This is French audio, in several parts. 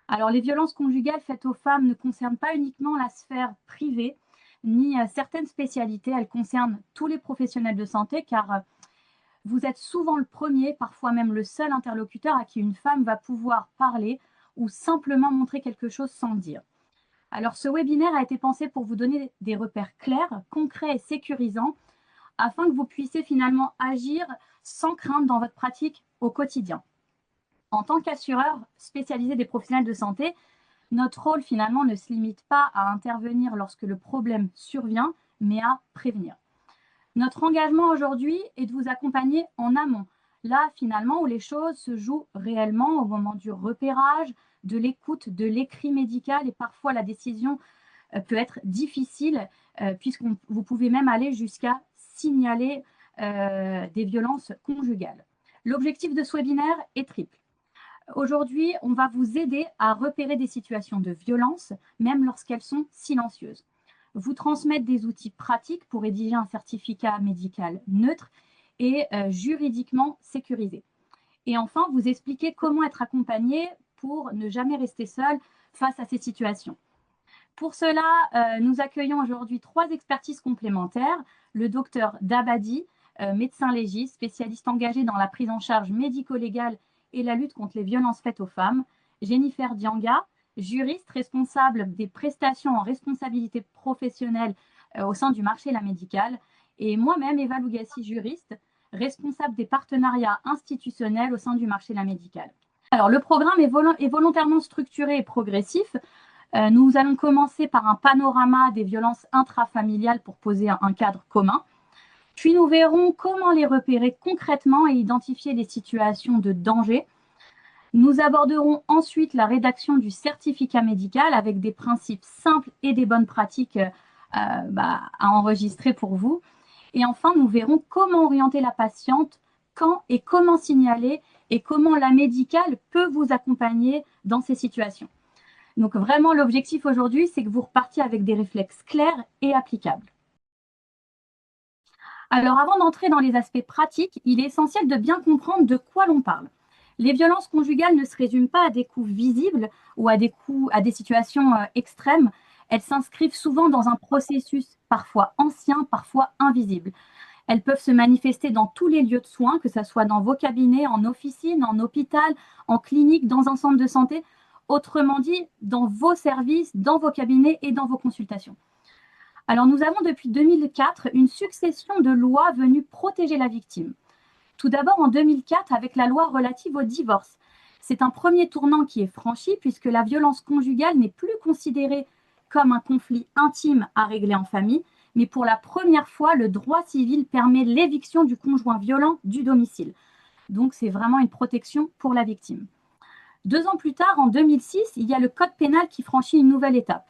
Alors, les violences conjugales faites aux femmes ne concernent pas uniquement la sphère privée, ni certaines spécialités. Elles concernent tous les professionnels de santé, car vous êtes souvent le premier, parfois même le seul interlocuteur à qui une femme va pouvoir parler ou simplement montrer quelque chose sans le dire. Alors, ce webinaire a été pensé pour vous donner des repères clairs, concrets et sécurisants, afin que vous puissiez finalement agir sans crainte dans votre pratique au quotidien. En tant qu'assureur spécialisé des professionnels de santé, notre rôle finalement ne se limite pas à intervenir lorsque le problème survient, mais à prévenir. Notre engagement aujourd'hui est de vous accompagner en amont, là finalement où les choses se jouent réellement au moment du repérage, de l'écoute, de l'écrit médical, et parfois la décision peut être difficile puisque vous pouvez même aller jusqu'à signaler des violences conjugales. L'objectif de ce webinaire est triple. Aujourd'hui, on va vous aider à repérer des situations de violence, même lorsqu'elles sont silencieuses. Vous transmettre des outils pratiques pour rédiger un certificat médical neutre et juridiquement sécurisé. Et enfin, vous expliquer comment être accompagné pour ne jamais rester seul face à ces situations. Pour cela, nous accueillons aujourd'hui 3 expertises complémentaires. Le docteur Dabadi, médecin légiste, spécialiste engagé dans la prise en charge médico-légale et la lutte contre les violences faites aux femmes. Jennifer Dianga, juriste responsable des prestations en responsabilité professionnelle au sein du marché la médicale. Et moi-même, Eva Lougassi, juriste, responsable des partenariats institutionnels au sein du marché la médicale. Alors, le programme est volontairement structuré et progressif. Nous allons commencer par un panorama des violences intrafamiliales pour poser un cadre commun. Puis nous verrons comment les repérer concrètement et identifier les situations de danger. Nous aborderons ensuite la rédaction du certificat médical avec des principes simples et des bonnes pratiques à enregistrer pour vous. Et enfin, nous verrons comment orienter la patiente, quand et comment signaler et comment la médicale peut vous accompagner dans ces situations. Donc vraiment, l'objectif aujourd'hui, c'est que vous repartiez avec des réflexes clairs et applicables. Alors avant d'entrer dans les aspects pratiques, il est essentiel de bien comprendre de quoi l'on parle. Les violences conjugales ne se résument pas à des coups visibles ou à des situations extrêmes. Elles s'inscrivent souvent dans un processus parfois ancien, parfois invisible. Elles peuvent se manifester dans tous les lieux de soins, que ce soit dans vos cabinets, en officine, en hôpital, en clinique, dans un centre de santé. Autrement dit, dans vos services, dans vos cabinets et dans vos consultations. Alors, nous avons depuis 2004 une succession de lois venues protéger la victime. Tout d'abord en 2004 avec la loi relative au divorce. C'est un premier tournant qui est franchi puisque la violence conjugale n'est plus considérée comme un conflit intime à régler en famille, mais pour la première fois, le droit civil permet l'éviction du conjoint violent du domicile. Donc, c'est vraiment une protection pour la victime. 2 ans plus tard, en 2006, il y a le code pénal qui franchit une nouvelle étape.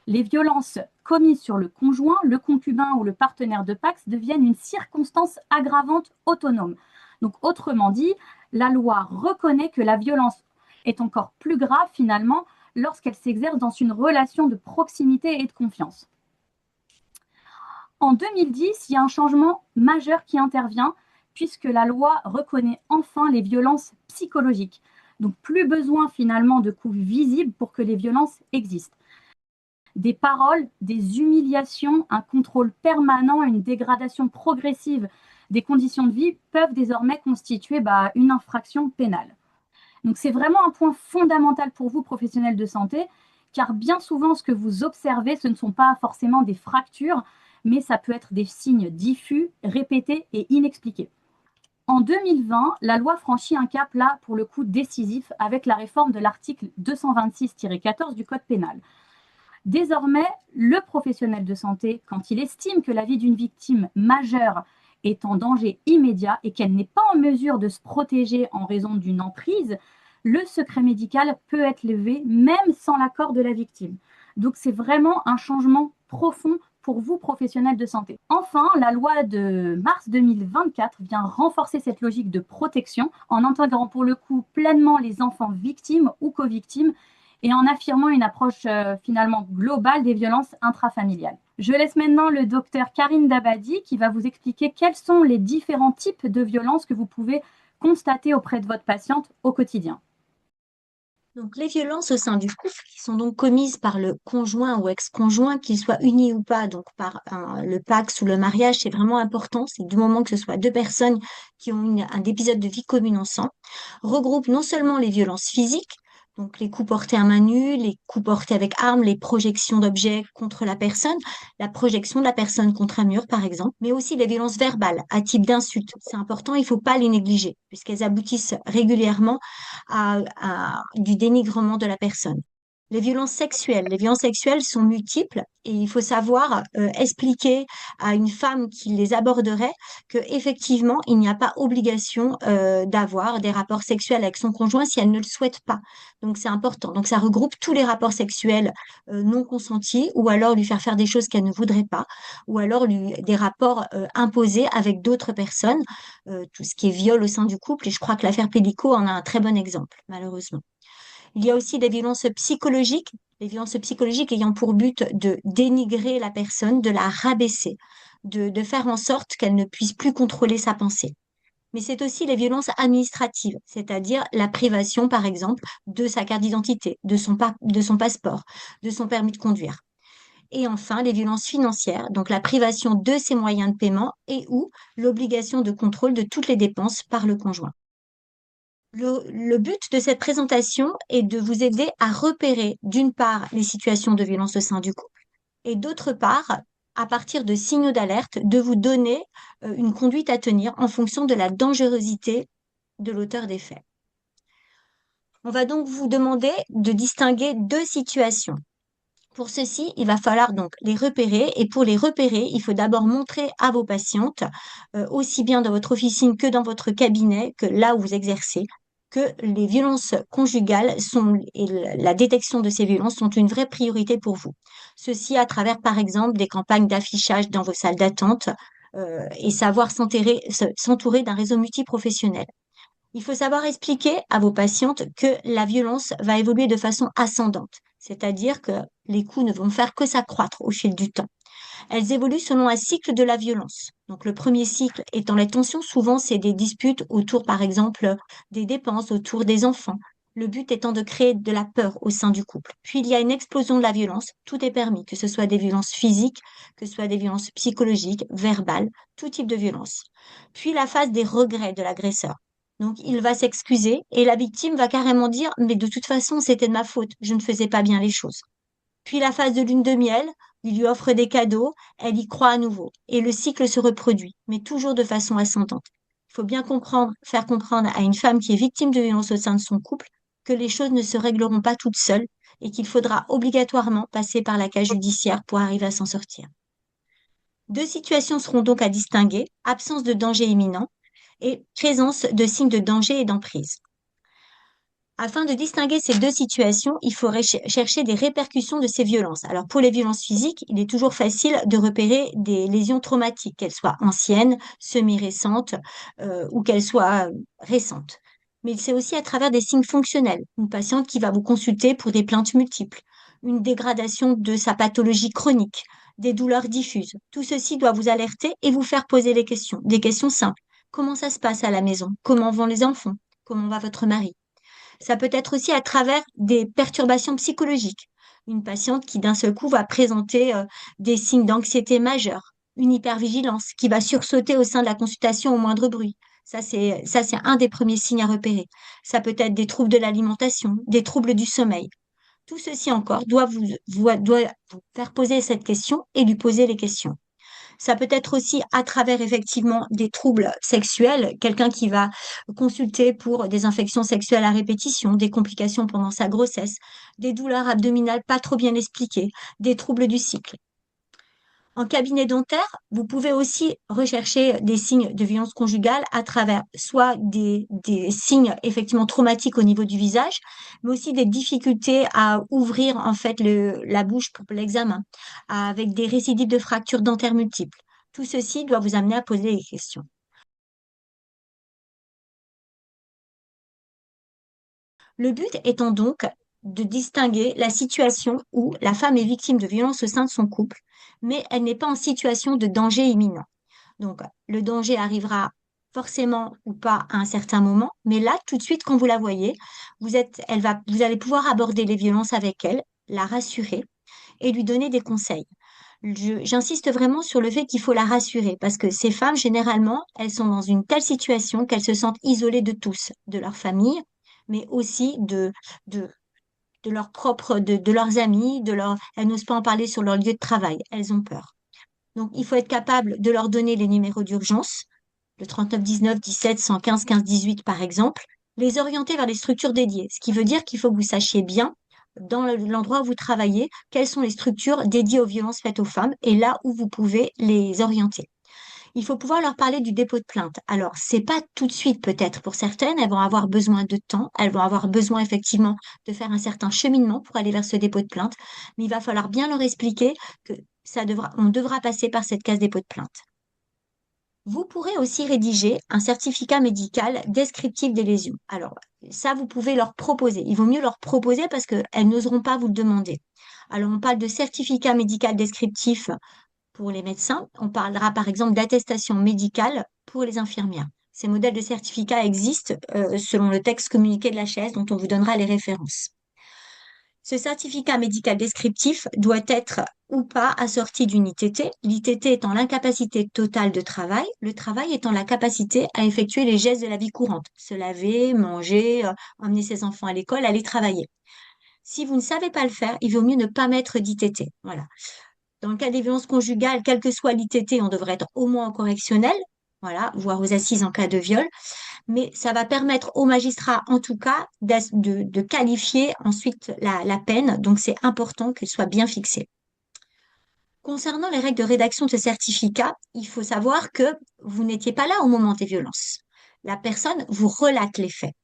Les violences commises sur le conjoint, le concubin ou le partenaire de Pacs deviennent une circonstance aggravante autonome. Donc, autrement dit, la loi reconnaît que la violence est encore plus grave finalement lorsqu'elle s'exerce dans une relation de proximité et de confiance. En 2010, il y a un changement majeur qui intervient puisque la loi reconnaît enfin les violences psychologiques. Donc, plus besoin finalement de coups visibles pour que les violences existent. Des paroles, des humiliations, un contrôle permanent, une dégradation progressive des conditions de vie peuvent désormais constituer une infraction pénale. Donc, c'est vraiment un point fondamental pour vous, professionnels de santé, car bien souvent, ce que vous observez, ce ne sont pas forcément des fractures, mais ça peut être des signes diffus, répétés et inexpliqués. En 2020, la loi franchit un cap là, pour le coup, décisif avec la réforme de l'article 226-14 du Code pénal. Désormais, le professionnel de santé, quand il estime que la vie d'une victime majeure est en danger immédiat et qu'elle n'est pas en mesure de se protéger en raison d'une emprise, le secret médical peut être levé même sans l'accord de la victime. Donc c'est vraiment un changement profond pour vous, professionnels de santé. Enfin, la loi de mars 2024 vient renforcer cette logique de protection en intégrant pour le coup pleinement les enfants victimes ou co-victimes et en affirmant une approche finalement globale des violences intrafamiliales. Je laisse maintenant le docteur Karine Dabadi qui va vous expliquer quels sont les différents types de violences que vous pouvez constater auprès de votre patiente au quotidien. Donc, les violences au sein du couple qui sont donc commises par le conjoint ou ex-conjoint, qu'il soit uni ou pas, donc par le Pacs ou le mariage, c'est vraiment important. C'est du moment que ce soit deux personnes qui ont un épisode de vie commune ensemble, regroupent non seulement les violences physiques, donc les coups portés à main nue, les coups portés avec armes, les projections d'objets contre la projection de la personne contre un mur, par exemple, mais aussi les violences verbales à type d'insultes. C'est important, il ne faut pas les négliger, puisqu'elles aboutissent régulièrement du dénigrement de la personne. Les violences sexuelles sont multiples et il faut savoir expliquer à une femme qui les aborderait que effectivement il n'y a pas obligation d'avoir des rapports sexuels avec son conjoint si elle ne le souhaite pas. Donc c'est important. Donc ça regroupe tous les rapports sexuels non consentis ou alors lui faire faire des choses qu'elle ne voudrait pas ou alors des rapports imposés avec d'autres personnes, tout ce qui est viol au sein du couple. Et je crois que l'affaire Pellico en a un très bon exemple, malheureusement. Il y a aussi les violences psychologiques ayant pour but de dénigrer la personne, de la rabaisser, de faire en sorte qu'elle ne puisse plus contrôler sa pensée. Mais c'est aussi les violences administratives, c'est-à-dire la privation, par exemple, de sa carte d'identité, de son passeport, de son permis de conduire. Et enfin, les violences financières, donc la privation de ses moyens de paiement et ou l'obligation de contrôle de toutes les dépenses par le conjoint. Le but de cette présentation est de vous aider à repérer, d'une part, les situations de violence au sein du couple, et d'autre part, à partir de signaux d'alerte, de vous donner une conduite à tenir en fonction de la dangerosité de l'auteur des faits. On va donc vous demander de distinguer deux situations. Pour ceci, il va falloir donc les repérer et pour les repérer, il faut d'abord montrer à vos patientes, aussi bien dans votre officine que dans votre cabinet, que là où vous exercez, que les violences conjugales et la détection de ces violences sont une vraie priorité pour vous. Ceci à travers, par exemple, des campagnes d'affichage dans vos salles d'attente et savoir s'entourer d'un réseau multiprofessionnel. Il faut savoir expliquer à vos patientes que la violence va évoluer de façon ascendante, c'est-à-dire que les coups ne vont faire que s'accroître au fil du temps. Elles évoluent selon un cycle de la violence. Donc le premier cycle étant les tensions, souvent c'est des disputes autour par exemple des dépenses, autour des enfants. Le but étant de créer de la peur au sein du couple. Puis il y a une explosion de la violence, tout est permis, que ce soit des violences physiques, que ce soit des violences psychologiques, verbales, tout type de violence. Puis la phase des regrets de l'agresseur. Donc il va s'excuser et la victime va carrément dire mais de toute façon c'était de ma faute, je ne faisais pas bien les choses. Puis la phase de lune de miel, il lui offre des cadeaux, elle y croit à nouveau. Et le cycle se reproduit, mais toujours de façon ascendante. Il faut bien comprendre, faire comprendre à une femme qui est victime de violence au sein de son couple que les choses ne se régleront pas toutes seules et qu'il faudra obligatoirement passer par la case judiciaire pour arriver à s'en sortir. Deux situations seront donc à distinguer, absence de danger imminent et présence de signes de danger et d'emprise. Afin de distinguer ces deux situations, il faudrait chercher des répercussions de ces violences. Alors pour les violences physiques, il est toujours facile de repérer des lésions traumatiques, qu'elles soient anciennes, semi-récentes ou qu'elles soient récentes. Mais c'est aussi à travers des signes fonctionnels. Une patiente qui va vous consulter pour des plaintes multiples, une dégradation de sa pathologie chronique, des douleurs diffuses. Tout ceci doit vous alerter et vous faire poser des questions simples. Comment ça se passe à la maison? Comment vont les enfants? Comment va votre mari? Ça peut être aussi à travers des perturbations psychologiques. Une patiente qui d'un seul coup va présenter des signes d'anxiété majeure, une hypervigilance qui va sursauter au sein de la consultation au moindre bruit. Ça, c'est un des premiers signes à repérer. Ça peut être des troubles de l'alimentation, des troubles du sommeil. Tout ceci encore doit vous faire poser cette question et lui poser les questions. Ça peut être aussi à travers effectivement des troubles sexuels, quelqu'un qui va consulter pour des infections sexuelles à répétition, des complications pendant sa grossesse, des douleurs abdominales pas trop bien expliquées, des troubles du cycle. En cabinet dentaire, vous pouvez aussi rechercher des signes de violence conjugale à travers soit des signes effectivement traumatiques au niveau du visage, mais aussi des difficultés à ouvrir en fait la bouche pour l'examen, avec des récidives de fractures dentaires multiples. Tout ceci doit vous amener à poser des questions. Le but étant donc de distinguer la situation où la femme est victime de violences au sein de son couple, mais elle n'est pas en situation de danger imminent. Donc, le danger arrivera forcément ou pas à un certain moment, mais là, tout de suite, quand vous la voyez, vous allez pouvoir aborder les violences avec elle, la rassurer et lui donner des conseils. J'insiste vraiment sur le fait qu'il faut la rassurer parce que ces femmes, généralement, elles sont dans une telle situation qu'elles se sentent isolées de tous, de leur famille, mais aussi de, de leurs propres, de leurs amis, elles n'osent pas en parler sur leur lieu de travail, elles ont peur. Donc, il faut être capable de leur donner les numéros d'urgence, le 39 19 17 115 15 18 par exemple, les orienter vers les structures dédiées. Ce qui veut dire qu'il faut que vous sachiez bien, dans l'endroit où vous travaillez, quelles sont les structures dédiées aux violences faites aux femmes et là où vous pouvez les orienter. Il faut pouvoir leur parler du dépôt de plainte. Alors, c'est pas tout de suite peut-être pour certaines, elles vont avoir besoin de temps, elles vont avoir besoin effectivement de faire un certain cheminement pour aller vers ce dépôt de plainte, mais il va falloir bien leur expliquer que on devra passer par cette case dépôt de plainte. Vous pourrez aussi rédiger un certificat médical descriptif des lésions. Alors, ça, vous pouvez leur proposer. Il vaut mieux leur proposer parce qu'elles n'oseront pas vous le demander. Alors, on parle de certificat médical descriptif pour les médecins. On parlera par exemple d'attestation médicale pour les infirmières. Ces modèles de certificats existent selon le texte communiqué de la l'HAS dont on vous donnera les références. Ce certificat médical descriptif doit être ou pas assorti d'une ITT, l'ITT étant l'incapacité totale de travail, le travail étant la capacité à effectuer les gestes de la vie courante, se laver, manger, emmener ses enfants à l'école, aller travailler. Si vous ne savez pas le faire, il vaut mieux ne pas mettre d'ITT. Voilà. Dans le cas des violences conjugales, quelle que soit l'ITT, on devrait être au moins en correctionnel, voilà, voire aux assises en cas de viol. Mais ça va permettre aux magistrats, en tout cas, de qualifier ensuite la peine. Donc, c'est important qu'elle soit bien fixée. Concernant les règles de rédaction de ce certificat, il faut savoir que vous n'étiez pas là au moment des violences. La personne vous relate les faits.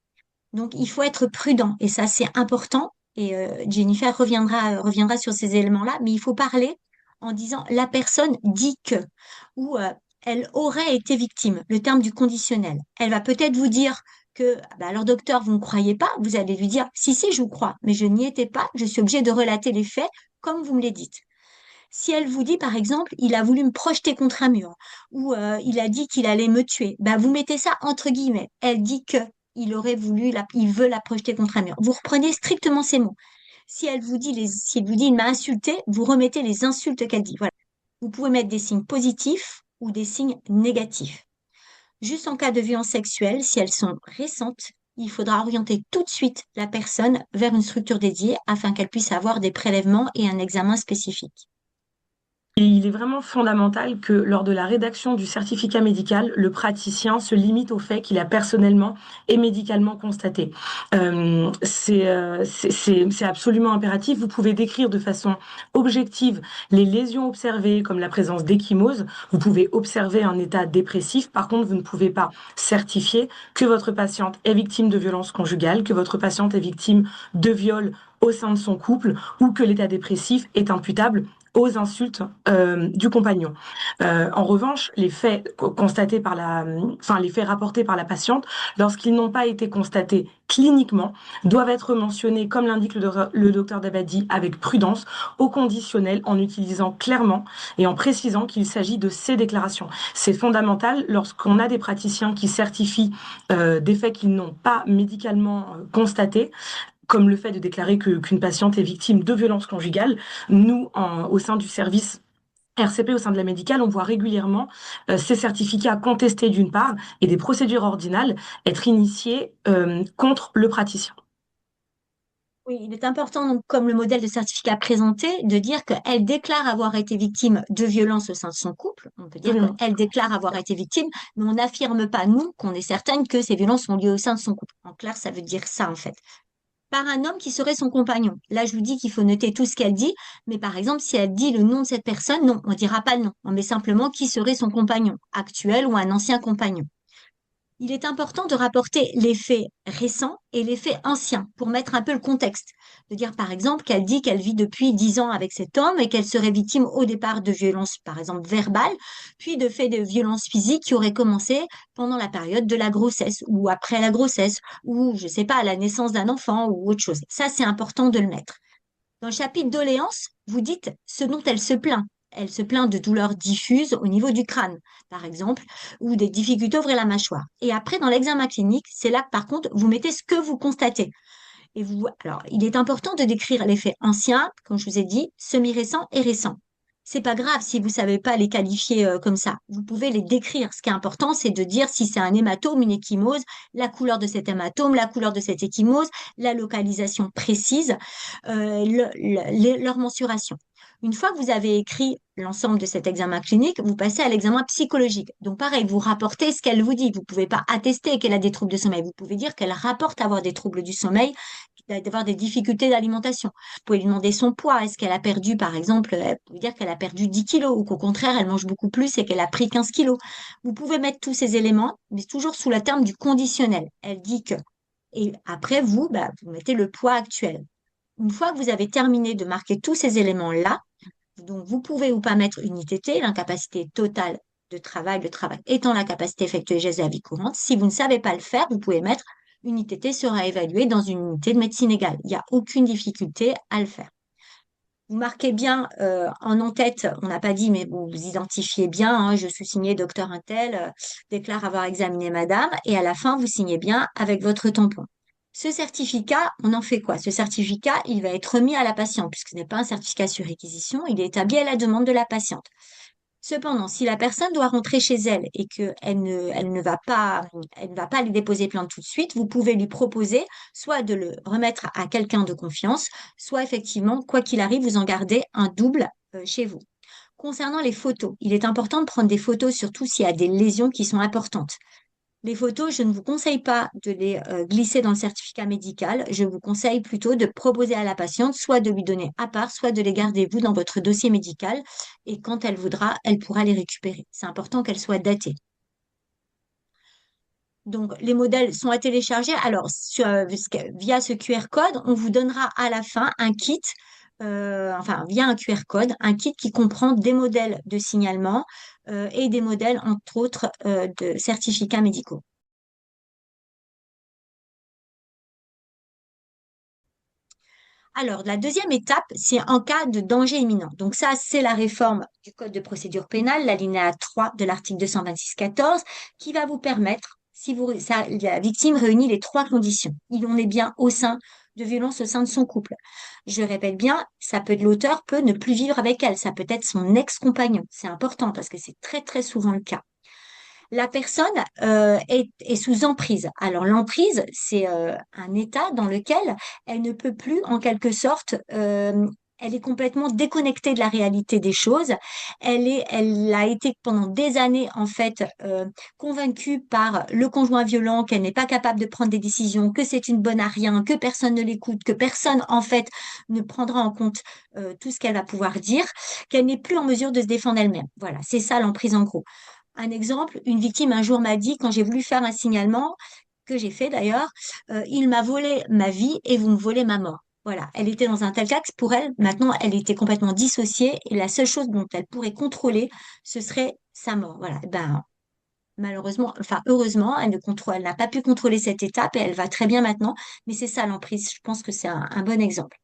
Donc, il faut être prudent et ça, c'est important. Et Jennifer reviendra sur ces éléments-là, mais il faut parler en disant la personne dit que ou elle aurait été victime, le terme du conditionnel. Elle va peut-être vous dire que, bah, alors docteur, vous ne croyez pas, vous allez lui dire si, si, je vous crois, mais je n'y étais pas, je suis obligée de relater les faits comme vous me les dites. Si elle vous dit, par exemple, il a voulu me projeter contre un mur ou il a dit qu'il allait me tuer, bah, vous mettez ça entre guillemets. Elle dit que il veut la projeter contre un mur. Vous reprenez strictement ces mots. Si elle vous dit il m'a insulté, vous remettez les insultes qu'elle dit. Voilà. Vous pouvez mettre des signes positifs ou des signes négatifs. Juste en cas de violence sexuelle, si elles sont récentes, il faudra orienter tout de suite la personne vers une structure dédiée afin qu'elle puisse avoir des prélèvements et un examen spécifique. Et il est vraiment fondamental que lors de la rédaction du certificat médical, le praticien se limite au fait qu'il a personnellement et médicalement constaté. C'est absolument impératif. Vous pouvez décrire de façon objective les lésions observées, comme la présence d'échymose. Vous pouvez observer un état dépressif. Par contre, vous ne pouvez pas certifier que votre patiente est victime de violence conjugale, que votre patiente est victime de viol au sein de son couple ou que l'état dépressif est imputable aux insultes du compagnon. En revanche, les faits constatés les faits rapportés par la patiente, lorsqu'ils n'ont pas été constatés cliniquement, doivent être mentionnés, comme l'indique le docteur Dabadi, avec prudence, au conditionnel, en utilisant clairement et en précisant qu'il s'agit de ces déclarations. C'est fondamental lorsqu'on a des praticiens qui certifient des faits qu'ils n'ont pas médicalement constatés, comme le fait de déclarer qu'une patiente est victime de violences conjugales. Nous, au sein du service RCP, au sein de la médicale, on voit régulièrement ces certificats contestés d'une part et des procédures ordinales être initiées contre le praticien. Oui, il est important, donc, comme le modèle de certificat présenté, de dire qu'elle déclare avoir été victime de violences au sein de son couple. On peut dire Absolument. qu'elle déclare avoir été victime, mais on n'affirme pas, nous, qu'on est certaine que ces violences ont lieu au sein de son couple. En clair, ça veut dire ça, en fait. Par un homme qui serait son compagnon. Là, je vous dis qu'il faut noter tout ce qu'elle dit, mais par exemple, si elle dit le nom de cette personne, non, on dira pas le nom. On met simplement qui serait son compagnon, actuel ou un ancien compagnon. Il est important de rapporter les faits récents et les faits anciens pour mettre un peu le contexte. De dire par exemple qu'elle dit qu'elle vit depuis 10 ans avec cet homme et qu'elle serait victime au départ de violences, par exemple verbales, puis de faits de violences physiques qui auraient commencé pendant la période de la grossesse ou après la grossesse ou, je sais pas, à la naissance d'un enfant ou autre chose. Ça, c'est important de le mettre. Dans le chapitre doléances, vous dites ce dont elle se plaint. elle se plaint de douleurs diffuses au niveau du crâne, par exemple, ou des difficultés à ouvrir la mâchoire. Et après, dans l'examen clinique, c'est là que, par contre, vous mettez ce que vous constatez. Alors, il est important de décrire les faits anciens, comme je vous ai dit, semi-récents et récents. C'est pas grave si vous savez pas les qualifier comme ça. Vous pouvez les décrire. Ce qui est important, c'est de dire si c'est un hématome, une ecchymose, la couleur de cet hématome, la couleur de cette ecchymose, la localisation précise, leur mensuration. Une fois que vous avez écrit l'ensemble de cet examen clinique, vous passez à l'examen psychologique. Donc pareil, vous rapportez ce qu'elle vous dit. Vous pouvez pas attester qu'elle a des troubles de sommeil. Vous pouvez dire qu'elle rapporte avoir des troubles du sommeil, d'avoir des difficultés d'alimentation. Vous pouvez lui demander son poids. Est-ce qu'elle a perdu, par exemple, vous pouvez dire qu'elle a perdu 10 kilos ou qu'au contraire, elle mange beaucoup plus et qu'elle a pris 15 kilos. Vous pouvez mettre tous ces éléments, mais toujours sous le terme du conditionnel. Elle dit que. Et après, vous, vous mettez le poids actuel. Une fois que vous avez terminé de marquer tous ces éléments-là, donc vous pouvez ou pas mettre une ITT, l'incapacité totale de travail, le travail étant la capacité d'effectuer les gestes de la vie courante. Si vous ne savez pas le faire, vous pouvez mettre une ITT sera évaluée dans une unité de médecine égale. Il n'y a aucune difficulté à le faire. Vous marquez bien en en-tête, on n'a pas dit, mais vous identifiez bien, hein, je suis signé docteur Intel, déclare avoir examiné madame, et à la fin, vous signez bien avec votre tampon. Ce certificat, on en fait quoi? Ce certificat, il va être remis à la patiente, puisque ce n'est pas un certificat sur réquisition, il est établi à la demande de la patiente. Cependant, si la personne doit rentrer chez elle et qu'elle ne va pas aller déposer plainte tout de suite, vous pouvez lui proposer soit de le remettre à quelqu'un de confiance, soit effectivement, quoi qu'il arrive, vous en gardez un double chez vous. Concernant les photos, il est important de prendre des photos, surtout s'il y a des lésions qui sont importantes. Les photos, je ne vous conseille pas de les glisser dans le certificat médical. Je vous conseille plutôt de proposer à la patiente soit de lui donner à part, soit de les garder vous dans votre dossier médical. Et quand elle voudra, elle pourra les récupérer. C'est important qu'elles soient datées. Donc, les modèles sont à télécharger. Alors, via ce QR code, on vous donnera à la fin un kit, enfin, via un QR code, un kit qui comprend des modèles de signalement et des modèles, entre autres, de certificats médicaux. Alors, la deuxième étape, c'est en cas de danger imminent. Donc ça, c'est la réforme du Code de procédure pénale, l'alinéa 3 de l'article 226-14, qui va vous permettre, si la victime réunit les trois conditions. On est bien au sein de violences au sein de son couple. Je répète bien, l'auteur peut ne plus vivre avec elle. Ça peut être son ex-compagnon. C'est important parce que c'est très, très souvent le cas. La personne est sous emprise. Alors l'emprise, c'est un état dans lequel elle ne peut plus, en quelque sorte, elle est complètement déconnectée de la réalité des choses. Elle a été pendant des années, en fait, convaincue par le conjoint violent qu'elle n'est pas capable de prendre des décisions, que c'est une bonne à rien, que personne ne l'écoute, que personne, en fait, ne prendra en compte tout ce qu'elle va pouvoir dire, qu'elle n'est plus en mesure de se défendre elle-même. Voilà, c'est ça l'emprise en gros. Un exemple, une victime un jour m'a dit, quand j'ai voulu faire un signalement, que j'ai fait d'ailleurs, il m'a volé ma vie et vous me volez ma mort. Voilà, elle était dans un tel cas que pour elle, maintenant, elle était complètement dissociée et la seule chose dont elle pourrait contrôler, ce serait sa mort. Voilà, malheureusement, enfin heureusement, elle n'a pas pu contrôler cette étape et elle va très bien maintenant, mais c'est ça l'emprise. Je pense que c'est un bon exemple.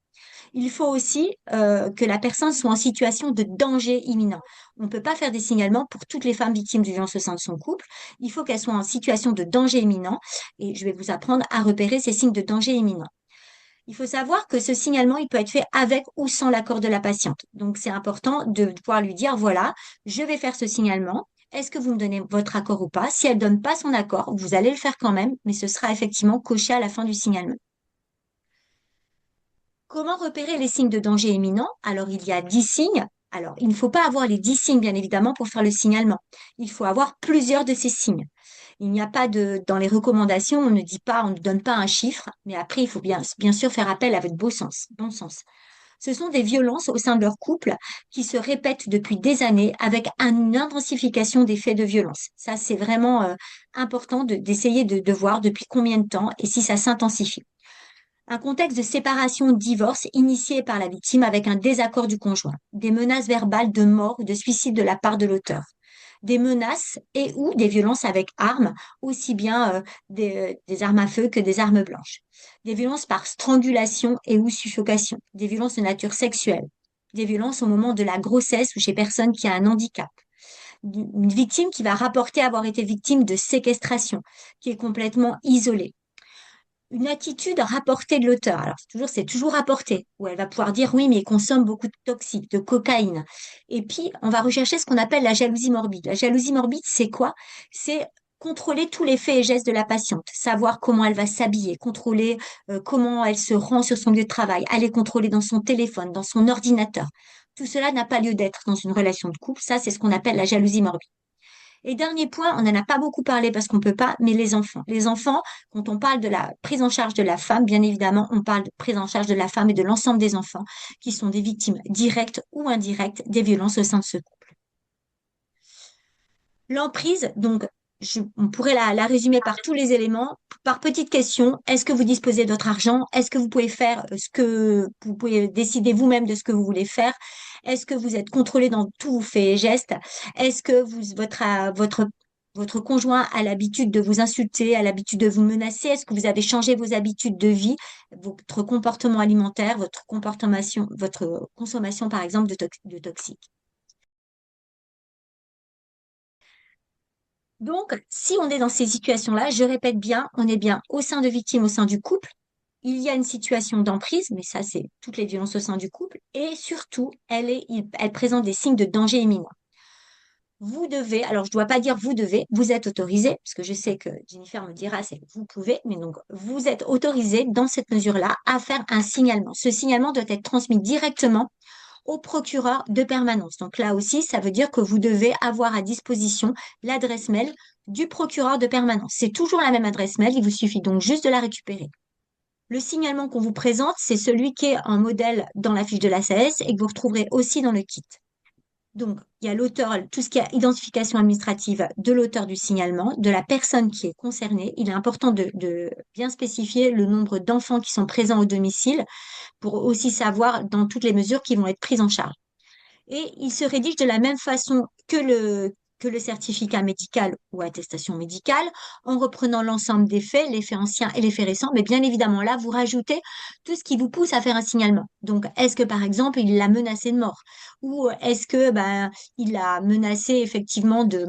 Il faut aussi que la personne soit en situation de danger imminent. On ne peut pas faire des signalements pour toutes les femmes victimes de violences au sein de son couple. Il faut qu'elle soit en situation de danger imminent et je vais vous apprendre à repérer ces signes de danger imminent. Il faut savoir que ce signalement, il peut être fait avec ou sans l'accord de la patiente. Donc, c'est important de pouvoir lui dire, voilà, je vais faire ce signalement. Est-ce que vous me donnez votre accord ou pas? Si elle ne donne pas son accord, vous allez le faire quand même, mais ce sera effectivement coché à la fin du signalement. Comment repérer les signes de danger imminent? Alors, il y a 10 signes. Alors, il ne faut pas avoir les 10 signes, bien évidemment, pour faire le signalement. Il faut avoir plusieurs de ces signes. Il n'y a pas dans les recommandations, on ne dit pas, on ne donne pas un chiffre, mais après, il faut bien sûr faire appel à votre bon sens. Ce sont des violences au sein de leur couple qui se répètent depuis des années avec une intensification des faits de violence. Ça, c'est vraiment important d'essayer de voir depuis combien de temps et si ça s'intensifie. Un contexte de séparation ou de divorce initié par la victime avec un désaccord du conjoint. Des menaces verbales de mort ou de suicide de la part de l'auteur. Des menaces et ou des violences avec armes, aussi bien des armes à feu que des armes blanches. Des violences par strangulation et ou suffocation. Des violences de nature sexuelle. des violences au moment de la grossesse ou chez personne qui a un handicap. Une victime qui va rapporter avoir été victime de séquestration, qui est complètement isolée. Une attitude rapportée de l'auteur. Alors, c'est toujours rapporté, où elle va pouvoir dire oui, mais il consomme beaucoup de toxiques, de cocaïne. Et puis, on va rechercher ce qu'on appelle la jalousie morbide. La jalousie morbide, c'est quoi? C'est contrôler tous les faits et gestes de la patiente, savoir comment elle va s'habiller, contrôler comment elle se rend sur son lieu de travail, aller contrôler dans son téléphone, dans son ordinateur. Tout cela n'a pas lieu d'être dans une relation de couple. Ça, c'est ce qu'on appelle la jalousie morbide. Et dernier point, on n'en a pas beaucoup parlé parce qu'on ne peut pas, mais les enfants. Les enfants, quand on parle de la prise en charge de la femme, bien évidemment, on parle de prise en charge de la femme et de l'ensemble des enfants qui sont des victimes directes ou indirectes des violences au sein de ce couple. L'emprise, donc, on pourrait la résumer par tous les éléments, par petites questions. Est-ce que vous disposez de votre argent? Est-ce que vous pouvez faire ce que vous pouvez décider vous-même de ce que vous voulez faire? Est-ce que vous êtes contrôlé dans tous vos faits et gestes? Est-ce que votre conjoint a l'habitude de vous insulter, a l'habitude de vous menacer? Est-ce que vous avez changé vos habitudes de vie, votre comportement alimentaire, votre consommation, par exemple, de toxiques? Donc, si on est dans ces situations-là, je répète bien, on est bien au sein de victimes, au sein du couple. Il y a une situation d'emprise, mais ça, c'est toutes les violences au sein du couple. Et surtout, elle présente des signes de danger imminent. Vous devez, alors je ne dois pas dire vous devez, vous êtes autorisé, parce que je sais que Jennifer me dira, c'est vous pouvez, mais donc vous êtes autorisé dans cette mesure-là à faire un signalement. Ce signalement doit être transmis directement au procureur de permanence. Donc là aussi, ça veut dire que vous devez avoir à disposition l'adresse mail du procureur de permanence. C'est toujours la même adresse mail, il vous suffit donc juste de la récupérer. Le signalement qu'on vous présente, c'est celui qui est en modèle dans la fiche de la l'ACS et que vous retrouverez aussi dans le kit. Donc, il y a l'auteur, tout ce qui est identification administrative de l'auteur du signalement, de la personne qui est concernée. Il est important de bien spécifier le nombre d'enfants qui sont présents au domicile pour aussi savoir dans toutes les mesures qui vont être prises en charge. Et il se rédige de la même façon que le certificat médical ou attestation médicale, en reprenant l'ensemble des faits, les faits anciens et les faits récents. Mais bien évidemment, là, vous rajoutez tout ce qui vous pousse à faire un signalement. Donc, est-ce que, par exemple, il l'a menacé de mort? Ou est-ce que, il l'a menacé effectivement de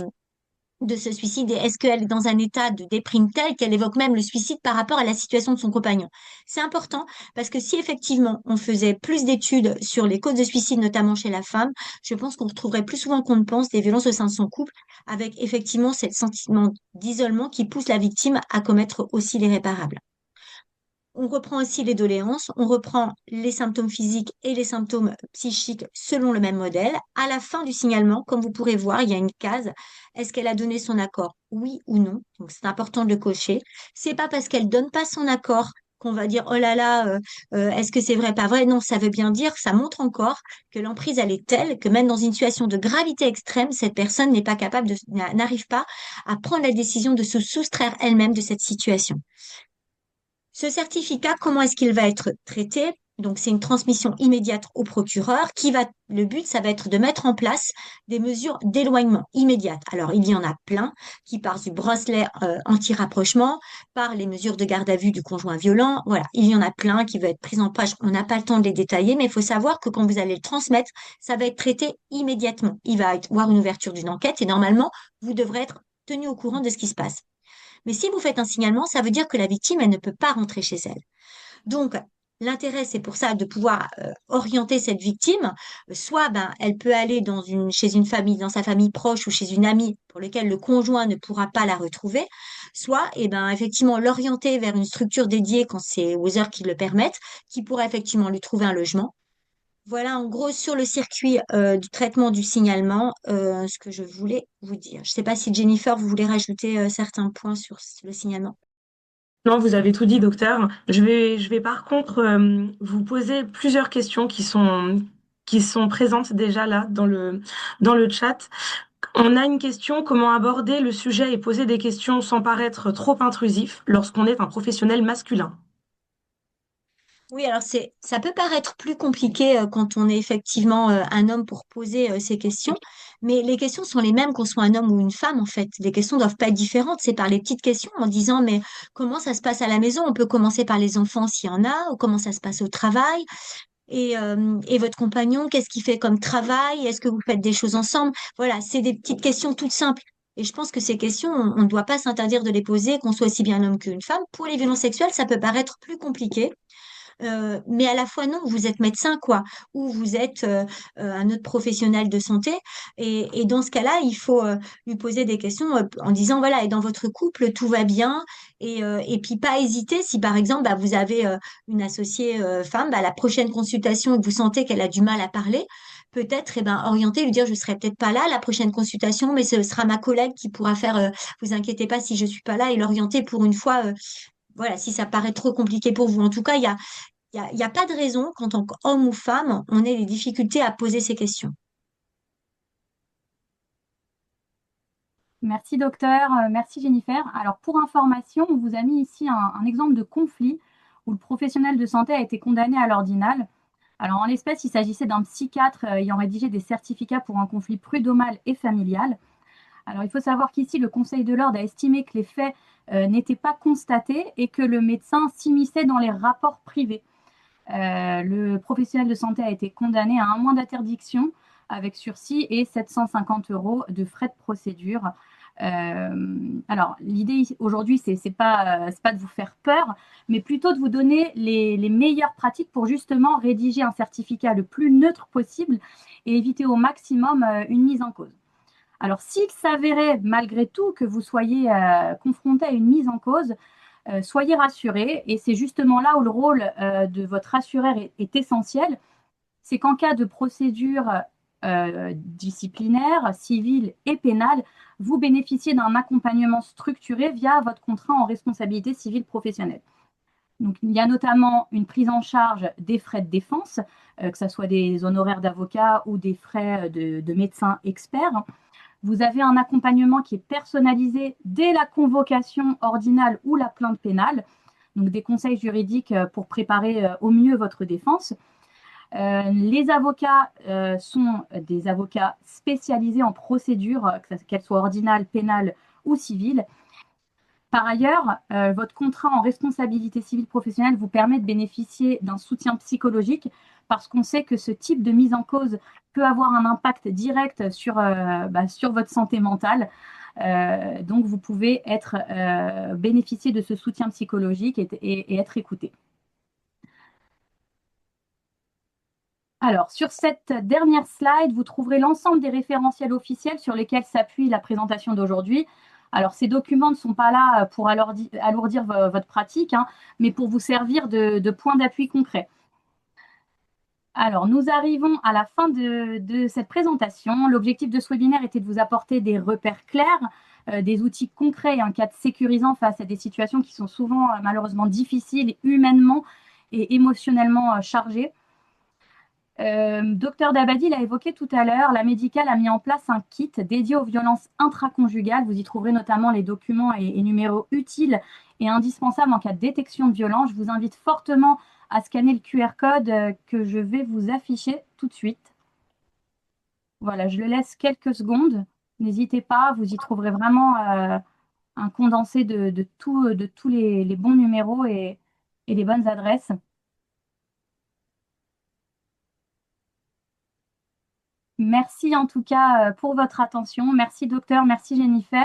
ce suicide et est-ce qu'elle est dans un état de déprime tel qu'elle évoque même le suicide par rapport à la situation de son compagnon. C'est important parce que si effectivement on faisait plus d'études sur les causes de suicide, notamment chez la femme, je pense qu'on retrouverait plus souvent qu'on ne pense des violences au sein de son couple avec effectivement ce sentiment d'isolement qui pousse la victime à commettre aussi l'irréparable. On reprend aussi les doléances, on reprend les symptômes physiques et les symptômes psychiques selon le même modèle. À la fin du signalement, comme vous pourrez voir, il y a une case. Est-ce qu'elle a donné son accord? Oui ou non? Donc c'est important de le cocher. C'est pas parce qu'elle donne pas son accord qu'on va dire oh là là, est-ce que c'est vrai, pas vrai? Non, ça veut bien dire, ça montre encore que l'emprise elle est telle que même dans une situation de gravité extrême, cette personne n'est pas capable n'arrive pas à prendre la décision de se soustraire elle-même de cette situation. Ce certificat, comment est-ce qu'il va être traité? Donc, c'est une transmission immédiate au procureur le but, ça va être de mettre en place des mesures d'éloignement immédiates. Alors, il y en a plein qui partent du bracelet anti-rapprochement, par les mesures de garde à vue du conjoint violent. Voilà, il y en a plein qui vont être prises en page. On n'a pas le temps de les détailler, mais il faut savoir que quand vous allez le transmettre, ça va être traité immédiatement. Il va y avoir une ouverture d'une enquête et normalement, vous devrez être tenu au courant de ce qui se passe. Mais si vous faites un signalement, ça veut dire que la victime, elle ne peut pas rentrer chez elle. Donc, l'intérêt, c'est pour ça de pouvoir orienter cette victime. Soit, elle peut aller chez une famille, dans sa famille proche ou chez une amie pour laquelle le conjoint ne pourra pas la retrouver. Soit, effectivement, l'orienter vers une structure dédiée quand c'est aux heures qui le permettent, qui pourra effectivement lui trouver un logement. Voilà en gros sur le circuit du traitement du signalement ce que je voulais vous dire. Je ne sais pas si Jennifer, vous voulez rajouter certains points sur le signalement. Non, vous avez tout dit, docteur. Je vais par contre vous poser plusieurs questions qui sont présentes déjà là dans le chat. On a une question, comment aborder le sujet et poser des questions sans paraître trop intrusif lorsqu'on est un professionnel masculin? Oui, alors ça peut paraître plus compliqué quand on est effectivement un homme pour poser ces questions, mais les questions sont les mêmes qu'on soit un homme ou une femme en fait. Les questions doivent pas être différentes. C'est par les petites questions en disant mais comment ça se passe à la maison? On peut commencer par les enfants s'il y en a, ou comment ça se passe au travail. et votre compagnon, qu'est-ce qu'il fait comme travail? Est-ce que vous faites des choses ensemble? Voilà, c'est des petites questions toutes simples. Et je pense que ces questions, on ne doit pas s'interdire de les poser, qu'on soit aussi bien un homme qu'une femme. Pour les violences sexuelles, ça peut paraître plus compliqué. Mais à la fois, non, vous êtes médecin, quoi, ou vous êtes un autre professionnel de santé. Et dans ce cas-là, il faut lui poser des questions en disant, voilà, et dans votre couple, tout va bien. Et puis, pas hésiter si, par exemple, bah, vous avez une associée femme, bah, la prochaine consultation et que vous sentez qu'elle a du mal à parler, peut-être eh ben, orienter, lui dire, je serai peut-être pas là la prochaine consultation, mais ce sera ma collègue qui pourra faire, vous inquiétez pas si je suis pas là, et l'orienter pour une fois. Voilà, si ça paraît trop compliqué pour vous. En tout cas, il y a pas de raison qu'en tant qu'homme ou femme, on ait des difficultés à poser ces questions. Merci docteur, merci Jennifer. Alors pour information, on vous a mis ici un exemple de conflit où le professionnel de santé a été condamné à l'ordinal. Alors en l'espèce, il s'agissait d'un psychiatre ayant rédigé des certificats pour un conflit prud'homal et familial. Alors il faut savoir qu'ici, le Conseil de l'ordre a estimé que les faits n'étaient pas constatés et que le médecin s'immisçait dans les rapports privés. Le professionnel de santé a été condamné à 1 mois d'interdiction avec sursis et 750 € de frais de procédure. Alors, l'idée aujourd'hui, c'est pas de vous faire peur, mais plutôt de vous donner les meilleures pratiques pour justement rédiger un certificat le plus neutre possible et éviter au maximum une mise en cause. Alors, s'il s'avérait malgré tout que vous soyez confronté à une mise en cause, soyez rassurés, et c'est justement là où le rôle de votre assureur est essentiel. C'est qu'en cas de procédure disciplinaire, civile et pénale, vous bénéficiez d'un accompagnement structuré via votre contrat en responsabilité civile professionnelle. Donc, il y a notamment une prise en charge des frais de défense, que ce soit des honoraires d'avocat ou des frais de médecins experts. Vous avez un accompagnement qui est personnalisé dès la convocation ordinale ou la plainte pénale, donc des conseils juridiques pour préparer au mieux votre défense. Les avocats sont des avocats spécialisés en procédure, qu'elles soient ordinales, pénales ou civiles. Par ailleurs, votre contrat en responsabilité civile professionnelle vous permet de bénéficier d'un soutien psychologique parce qu'on sait que ce type de mise en cause peut avoir un impact direct sur votre santé mentale. Donc, vous pouvez bénéficier de ce soutien psychologique et être écouté. Alors, sur cette dernière slide, vous trouverez l'ensemble des référentiels officiels sur lesquels s'appuie la présentation d'aujourd'hui. Alors, ces documents ne sont pas là pour alourdir votre pratique, hein, mais pour vous servir de point d'appui concret. Alors, nous arrivons à la fin de cette présentation. L'objectif de ce webinaire était de vous apporter des repères clairs, des outils concrets et un cadre sécurisant face à des situations qui sont souvent malheureusement difficiles, humainement et émotionnellement chargées. Docteur Dabadi l'a évoqué tout à l'heure, la médicale a mis en place un kit dédié aux violences intraconjugales. Vous y trouverez notamment les documents et numéros utiles et indispensables en cas de détection de violence. Je vous invite fortement à scanner le QR code que je vais vous afficher tout de suite. Voilà, je le laisse quelques secondes. N'hésitez pas, vous y trouverez vraiment un condensé de tous les bons numéros et les bonnes adresses. Merci en tout cas pour votre attention. Merci docteur, merci Jennifer.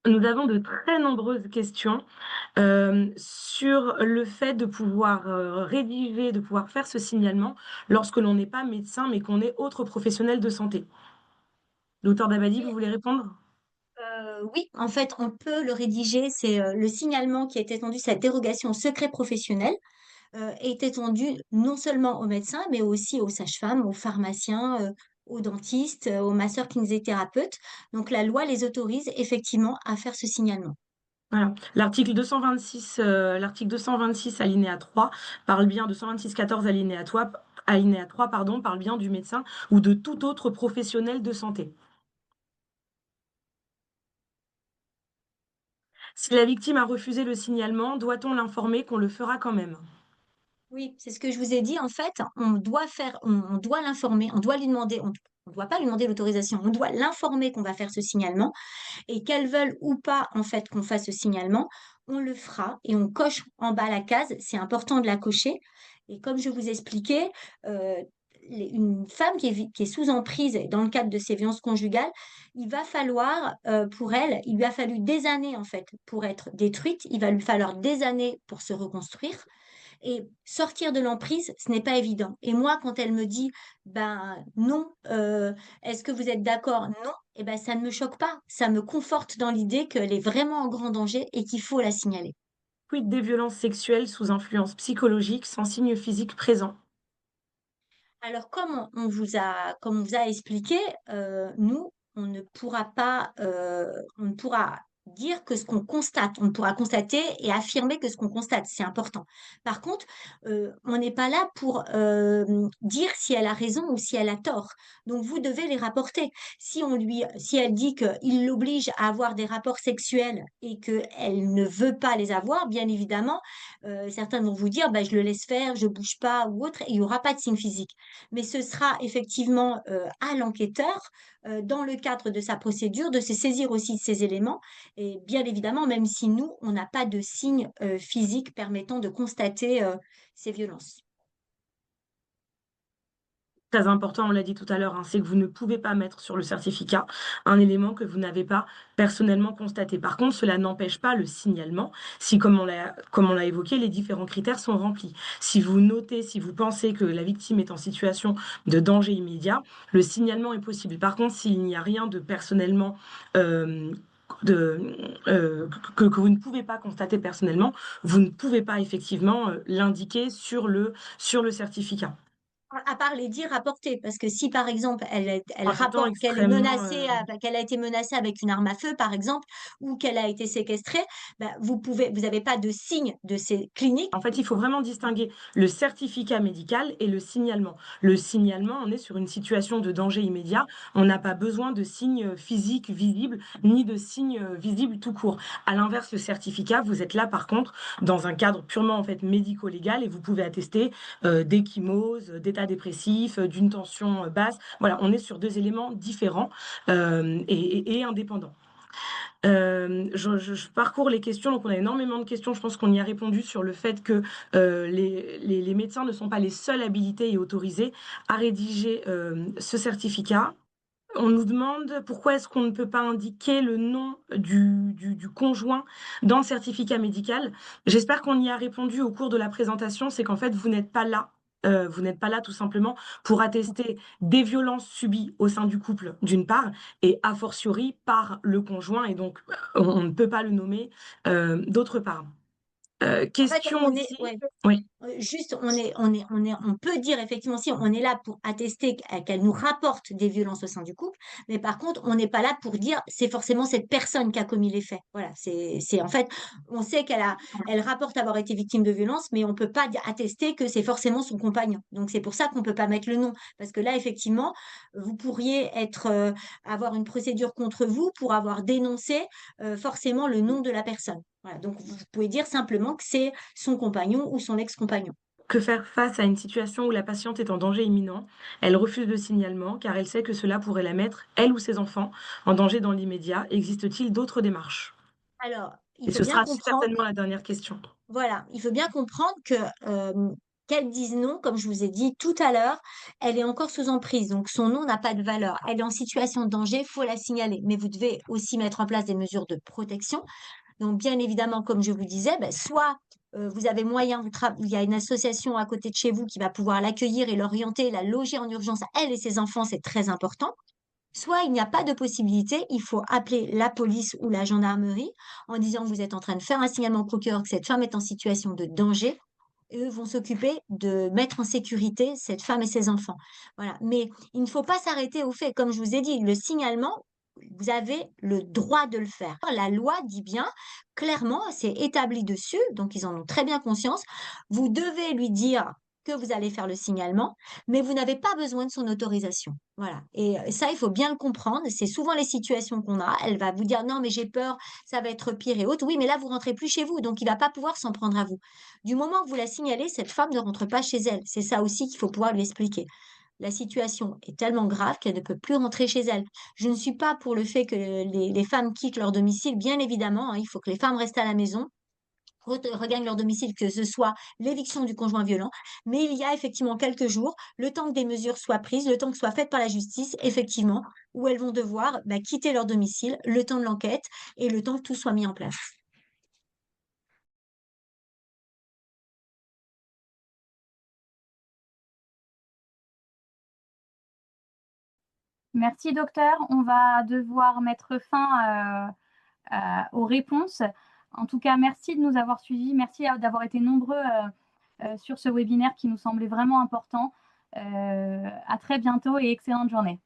Nous avons de très nombreuses questions sur le fait de pouvoir rédiger, de pouvoir faire ce signalement lorsque l'on n'est pas médecin, mais qu'on est autre professionnel de santé. Docteur Dabadi, vous voulez répondre? Oui, en fait, on peut le rédiger. C'est le signalement qui est étendu, cette dérogation au secret professionnel est étendue non seulement aux médecins, mais aussi aux sages-femmes, aux pharmaciens, aux dentistes, aux masseurs kinésithérapeutes. Donc la loi les autorise effectivement à faire ce signalement. Voilà. L'article 226 alinéa 3 parle bien de 226-14 alinéa 3, pardon, parle bien du médecin ou de tout autre professionnel de santé. Si la victime a refusé le signalement, doit-on l'informer qu'on le fera quand même? Oui, c'est ce que je vous ai dit. En fait, on doit l'informer, on doit lui demander, on ne doit pas lui demander l'autorisation, on doit l'informer qu'on va faire ce signalement et qu'elles veulent ou pas en fait qu'on fasse ce signalement. on le fera et on coche en bas la case. C'est important de la cocher. Et comme je vous expliquais, euh, une femme qui est sous emprise dans le cadre de ces violences conjugales, il va falloir pour elle, il lui a fallu des années en fait pour être détruite. Il va lui falloir des années pour se reconstruire. Et sortir de l'emprise, ce n'est pas évident. Et moi, quand elle me dit, ben non, est-ce que vous êtes d'accord? Non, et ben ça ne me choque pas. Ça me conforte dans l'idée qu'elle est vraiment en grand danger et qu'il faut la signaler. Quid des violences sexuelles sous influence psychologique sans signe physique présent? Alors, comme on vous a expliqué, nous, on ne pourra dire que ce qu'on constate, on ne pourra constater et affirmer que ce qu'on constate, c'est important. Par contre, on n'est pas là pour dire si elle a raison ou si elle a tort. Donc, vous devez les rapporter. Si elle dit qu'il l'oblige à avoir des rapports sexuels et qu'elle ne veut pas les avoir, bien évidemment, certains vont vous dire, bah, je le laisse faire, je bouge pas ou autre, et il n'y aura pas de signe physique, mais ce sera effectivement à l'enquêteur, dans le cadre de sa procédure, de se saisir aussi de ces éléments. Et bien évidemment, même si nous, on n'a pas de signes physiques permettant de constater ces violences. Très important, on l'a dit tout à l'heure, hein, c'est que vous ne pouvez pas mettre sur le certificat un élément que vous n'avez pas personnellement constaté. Par contre, cela n'empêche pas le signalement si, comme on l'a évoqué, les différents critères sont remplis. Si vous notez, si vous pensez que la victime est en situation de danger immédiat, le signalement est possible. Par contre, s'il n'y a rien de personnellement de, que vous ne pouvez pas constater personnellement, vous ne pouvez pas effectivement l'indiquer sur le certificat. À part les dires rapportés, parce que si par exemple elle En étant rapporte qu'elle est extrêmement, menacée, qu'elle a été menacée avec une arme à feu par exemple, ou qu'elle a été séquestrée, bah, vous n'avez pas de signe de ces cliniques. en fait, il faut vraiment distinguer le certificat médical et le signalement. Le signalement, on est sur une situation de danger immédiat. On n'a pas besoin de signes physiques visibles ni de signes visibles tout court. À l'inverse, le certificat, vous êtes là par contre dans un cadre purement en fait médico-légal et vous pouvez attester d'échymose, d'état dépressif, d'une tension basse. Voilà, on est sur deux éléments différents et indépendants. Je parcours les questions, donc on a énormément de questions. Je pense qu'on y a répondu sur le fait que les médecins ne sont pas les seuls habilités et autorisés à rédiger ce certificat. On nous demande pourquoi est-ce qu'on ne peut pas indiquer le nom du conjoint dans le certificat médical. J'espère qu'on y a répondu au cours de la présentation, c'est qu'en fait, vous n'êtes pas là. Vous n'êtes pas là tout simplement pour attester des violences subies au sein du couple, d'une part, et a fortiori par le conjoint, et donc on ne peut pas le nommer d'autre part. En fait, Question on est, aussi. ouais. Oui. Juste, on peut dire effectivement si on est là pour attester qu'elle nous rapporte des violences au sein du couple, mais par contre, on n'est pas là pour dire c'est forcément cette personne qui a commis les faits. Voilà, en fait, on sait elle rapporte avoir été victime de violences, mais on peut pas attester que c'est forcément son compagnon. Donc c'est pour ça qu'on peut pas mettre le nom, parce que là, effectivement, vous pourriez avoir une procédure contre vous pour avoir dénoncé forcément le nom de la personne. Voilà, donc vous pouvez dire simplement que c'est son compagnon ou son ex-compagnon. Que faire face à une situation où la patiente est en danger imminent? Elle refuse le signalement car elle sait que cela pourrait la mettre, elle ou ses enfants, en danger dans l'immédiat. Existe-t-il d'autres démarches? Alors, il Et faut ce bien sera comprendre, certainement la dernière question. voilà, il faut bien comprendre que qu'elle dise non, comme je vous ai dit tout à l'heure, elle est encore sous emprise, donc son nom n'a pas de valeur. Elle est en situation de danger, il faut la signaler. Mais vous devez aussi mettre en place des mesures de protection. Donc, bien évidemment, comme je vous disais, ben, soit vous avez moyen, il y a une association à côté de chez vous qui va pouvoir l'accueillir et l'orienter, la loger en urgence, elle et ses enfants, c'est très important. Soit il n'y a pas de possibilité, il faut appeler la police ou la gendarmerie en disant que vous êtes en train de faire un signalement au procureur que cette femme est en situation de danger. Eux vont s'occuper de mettre en sécurité cette femme et ses enfants. Voilà. Mais il ne faut pas s'arrêter au fait. Comme je vous ai dit, le signalement, vous avez le droit de le faire. La loi dit bien, clairement, c'est établi dessus, donc ils en ont très bien conscience. Vous devez lui dire que vous allez faire le signalement, mais vous n'avez pas besoin de son autorisation. Voilà. Et ça, il faut bien le comprendre. C'est souvent les situations qu'on a. Elle va vous dire non, mais j'ai peur, ça va être pire et autres. Oui, mais là, vous rentrez plus chez vous, donc il va pas pouvoir s'en prendre à vous. Du moment que vous la signalez, cette femme ne rentre pas chez elle. C'est ça aussi qu'il faut pouvoir lui expliquer. La situation est tellement grave qu'elle ne peut plus rentrer chez elle. Je ne suis pas pour le fait que les femmes quittent leur domicile, bien évidemment, hein, il faut que les femmes restent à la maison. regagnent leur domicile, que ce soit l'éviction du conjoint violent. Mais il y a effectivement quelques jours, le temps que des mesures soient prises, le temps que soient faites par la justice, effectivement, où elles vont devoir quitter leur domicile, le temps de l'enquête et le temps que tout soit mis en place. Merci, docteur. On va devoir mettre fin aux réponses. En tout cas, merci de nous avoir suivis. Merci d'avoir été nombreux sur ce webinaire qui nous semblait vraiment important. À très bientôt et excellente journée.